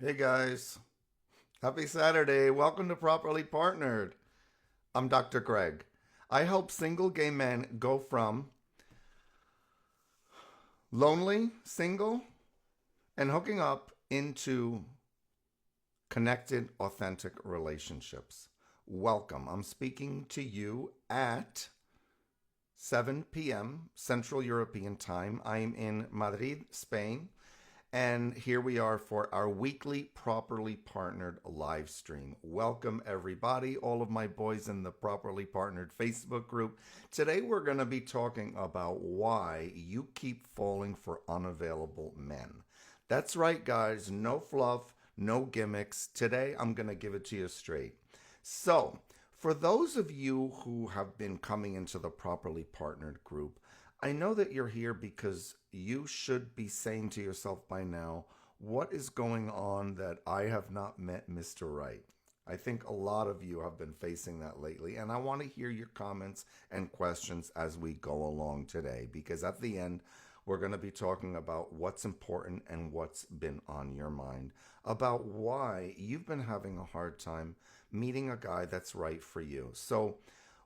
Hey guys, happy Saturday. Welcome to Properly Partnered. I'm Dr. Gregg. I help single gay men go from lonely, single, and hooking up into connected, authentic relationships. Welcome. I'm speaking to you at 7 p.m. Central European Time. I'm in Madrid, Spain. And here we are for our weekly Properly Partnered live stream. Welcome, everybody, all of my boys in the Properly Partnered Facebook group. Today, we're going to be talking about why you keep falling for unavailable men. That's right, guys. No fluff, no gimmicks. Today, I'm going to give it to you straight. So, for those of you who have been coming into the Properly Partnered group, I know that you're here because you should be saying to yourself by now, what is going on that I have not met Mr. Right? I think a lot of you have been facing that lately, and I want to hear your comments and questions as we go along today because at the end, we're going to be talking about what's important and what's been on your mind, about why you've been having a hard time meeting a guy that's right for you. So,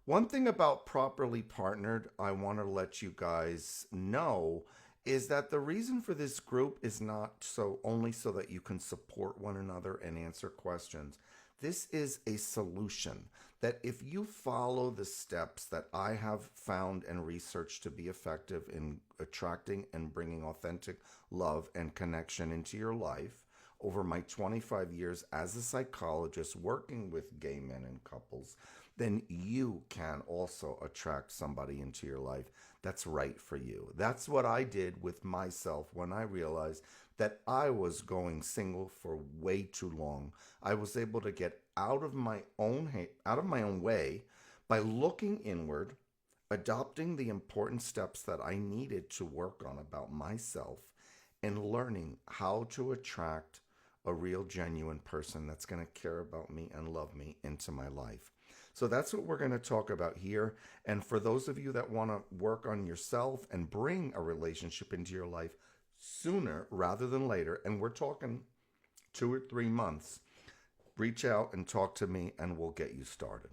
one thing about Properly Partnered, I want to let you guys know is that the reason for this group is not so only so that you can support one another and answer questions. This is a solution that if you follow the steps that I have found and researched to be effective in attracting and bringing authentic love and connection into your life over my 25 years as a psychologist working with gay men and couples, then you can also attract somebody into your life that's right for you. That's what I did with myself when I realized that I was going single for way too long. I was able to get out of my own way by looking inward, adopting the important steps that I needed to work on about myself and learning how to attract a real genuine person that's going to care about me and love me into my life. So that's what we're going to talk about here. And for those of you that want to work on yourself and bring a relationship into your life sooner rather than later, and we're talking 2 or 3 months, reach out and talk to me and we'll get you started.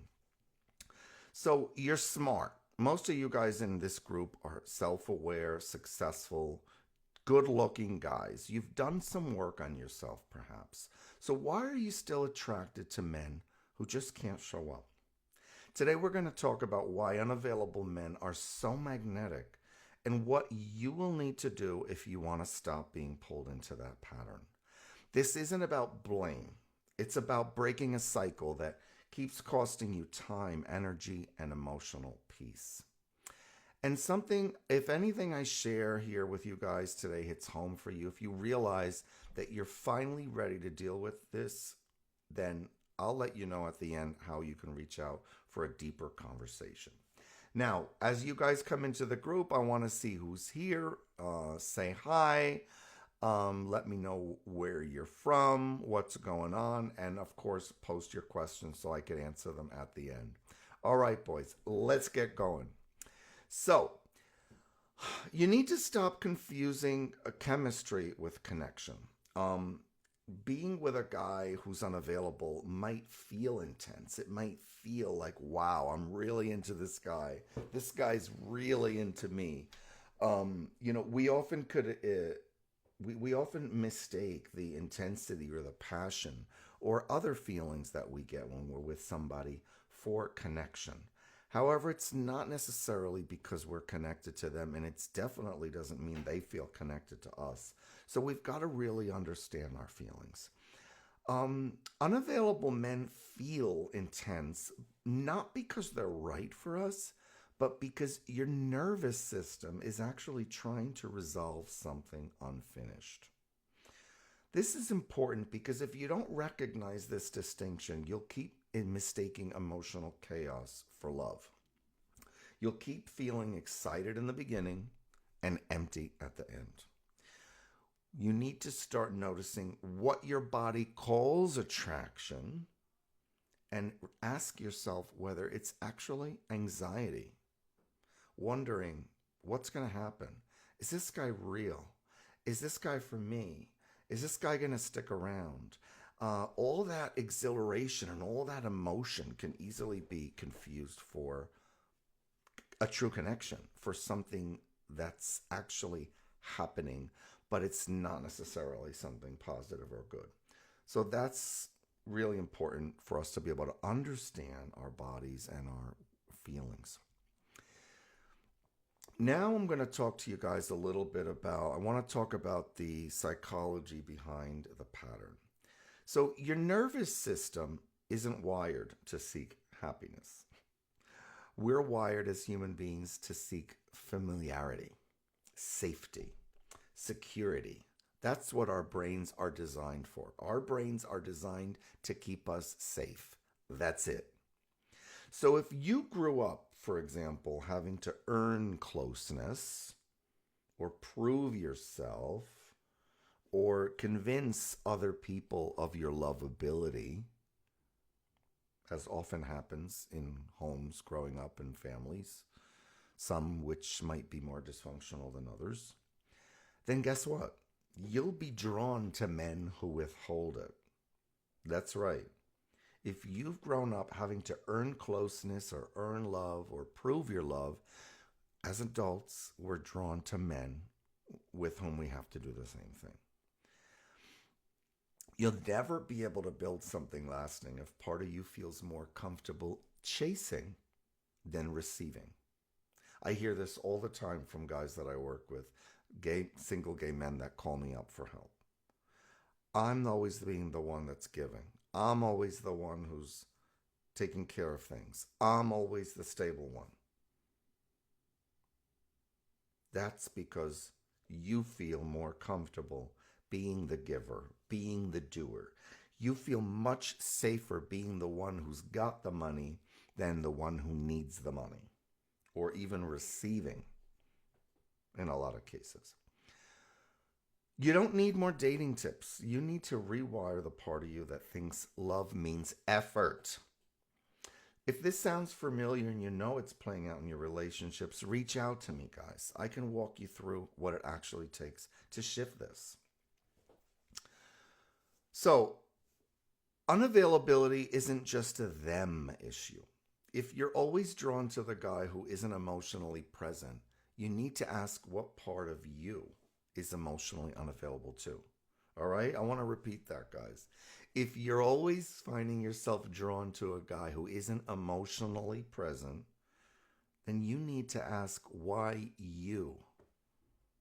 So you're smart. Most of you guys in this group are self aware, successful, good looking guys. You've done some work on yourself, perhaps. So why are you still attracted to men who just can't show up? Today, we're going to talk about why unavailable men are so magnetic and what you will need to do if you want to stop being pulled into that pattern. This isn't about blame, it's about breaking a cycle that keeps costing you time, energy, and emotional peace. And something, if anything, I share here with you guys today hits home for you. If you realize that you're finally ready to deal with this, then I'll let you know at the end how you can reach out for a deeper conversation. Now, as you guys come into the group, I want to see who's here. Say hi. Let me know where you're from, what's going on, and of course, post your questions so I can answer them at the end. All right, boys, let's get going. So, you need to stop confusing chemistry with connection. Um, Being with a guy who's unavailable might feel intense. It might feel like, wow, I'm really into this guy. This guy's really into me. We often we often mistake the intensity or the passion or other feelings that we get when we're with somebody for connection. However, it's not necessarily because we're connected to them, and it definitely doesn't mean they feel connected to us. So we've got to really understand our feelings. Unavailable men feel intense not because they're right for us, but because your nervous system is actually trying to resolve something unfinished. This is important because if you don't recognize this distinction, you'll keep mistaking emotional chaos for love. You'll keep feeling excited in the beginning and empty at the end. You need to start noticing what your body calls attraction and ask yourself whether it's actually anxiety, wondering what's going to happen. Is this guy real? Is this guy for me? Is this guy going to stick around? All that exhilaration and all that emotion can easily be confused for a true connection, for something that's actually happening, but it's not necessarily something positive or good. So that's really important for us to be able to understand our bodies and our feelings. Now I'm going to talk to you guys a little bit about, I want to talk about the psychology behind the pattern. So your nervous system isn't wired to seek happiness. We're wired as human beings to seek familiarity, safety, security. That's what our brains are designed for. Our brains are designed to keep us safe. That's it. So if you grew up, for example, having to earn closeness or prove yourself or convince other people of your lovability, as often happens in homes growing up in families, some which might be more dysfunctional than others, then guess what? You'll be drawn to men who withhold it. That's right. If you've grown up having to earn closeness or earn love or prove your love, as adults, we're drawn to men with whom we have to do the same thing. You'll never be able to build something lasting if part of you feels more comfortable chasing than receiving. I hear this all the time from guys that I work with, single gay men that call me up for help. I'm always being the one that's giving. I'm always the one who's taking care of things. I'm always the stable one. That's because you feel more comfortable being the giver, being the doer. You feel much safer being the one who's got the money than the one who needs the money, or even receiving in a lot of cases. You don't need more dating tips. You need to rewire the part of you that thinks love means effort. If this sounds familiar and you know it's playing out in your relationships, reach out to me, guys. I can walk you through what it actually takes to shift this. So, unavailability isn't just a them issue. If you're always drawn to the guy who isn't emotionally present, you need to ask what part of you is emotionally unavailable too. All right? I want to repeat that, guys. If you're always finding yourself drawn to a guy who isn't emotionally present, then you need to ask why you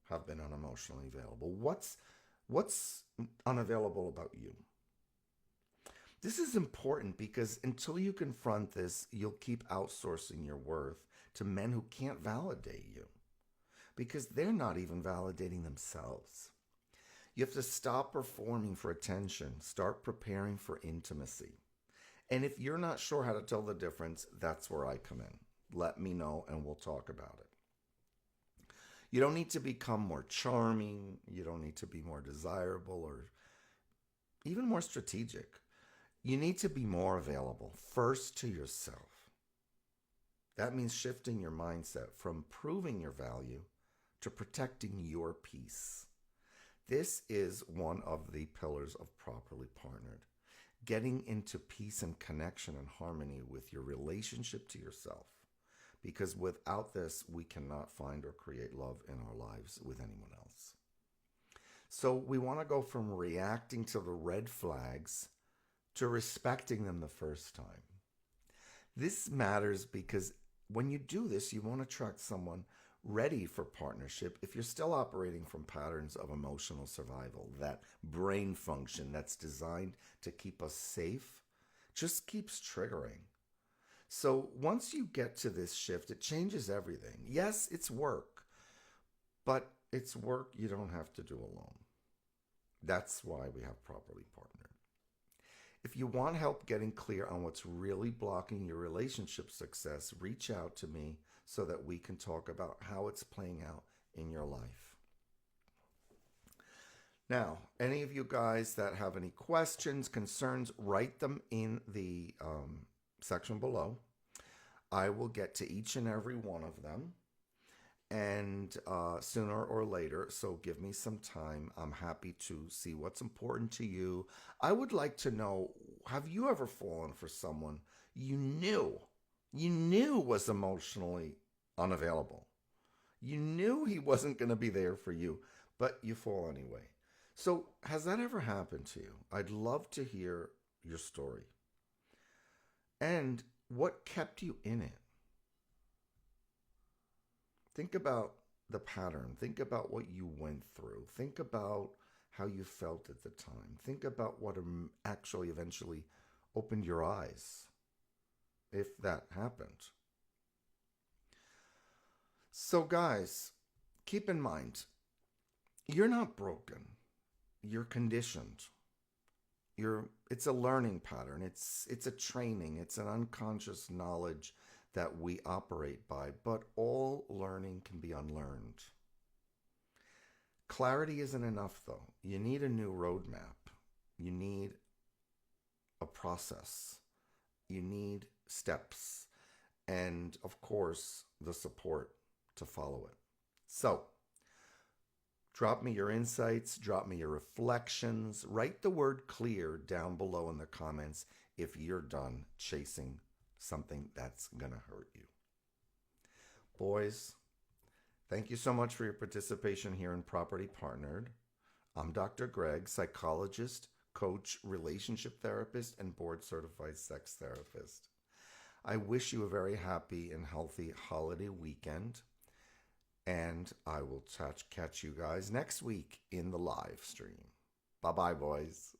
have been unemotionally available. What's unavailable about you? This is important because until you confront this, you'll keep outsourcing your worth to men who can't validate you because they're not even validating themselves. You have to stop performing for attention, start preparing for intimacy. And if you're not sure how to tell the difference, that's where I come in. Let me know and we'll talk about it. You don't need to become more charming. You don't need to be more desirable or even more strategic. You need to be more available, first to yourself. That means shifting your mindset from proving your value to protecting your peace. This is one of the pillars of Properly Partnered. Getting into peace and connection and harmony with your relationship to yourself. Because without this, we cannot find or create love in our lives with anyone else. So we want to go from reacting to the red flags to respecting them the first time. This matters because when you do this, you won't attract someone ready for partnership if you're still operating from patterns of emotional survival. That brain function that's designed to keep us safe just keeps triggering. So once you get to this shift, it changes everything. Yes, it's work, but it's work you don't have to do alone. That's why we have Properly Partnered. If you want help getting clear on what's really blocking your relationship success, reach out to me so that we can talk about how it's playing out in your life. Now, any of you guys that have any questions, concerns, write them in the section below. I will get to each and every one of them. and sooner or later, so give me some time. I'm happy to see what's important to you. I would like to know, have you ever fallen for someone you knew was emotionally unavailable? You knew he wasn't going to be there for you, but you fall anyway. So, has that ever happened to you? I'd love to hear your story. And what kept you in it? Think about the pattern. Think about what you went through. Think about how you felt at the time. Think about what actually eventually opened your eyes, if that happened. So, guys, keep in mind, you're not broken. You're conditioned. It's a learning pattern. It's a training. It's an unconscious knowledge that we operate by, but all learning can be unlearned. Clarity isn't enough, though. You need a new roadmap. You need a process. You need steps. And, of course, the support to follow it. So, drop me your insights, drop me your reflections, write the word clear down below in the comments if you're done chasing something that's going to hurt you. Boys, thank you so much for your participation here in Property Partnered. I'm Dr. Gregg, psychologist, coach, relationship therapist, and board certified sex therapist. I wish you a very happy and healthy holiday weekend. And I will catch you guys next week in the live stream. Bye-bye, boys.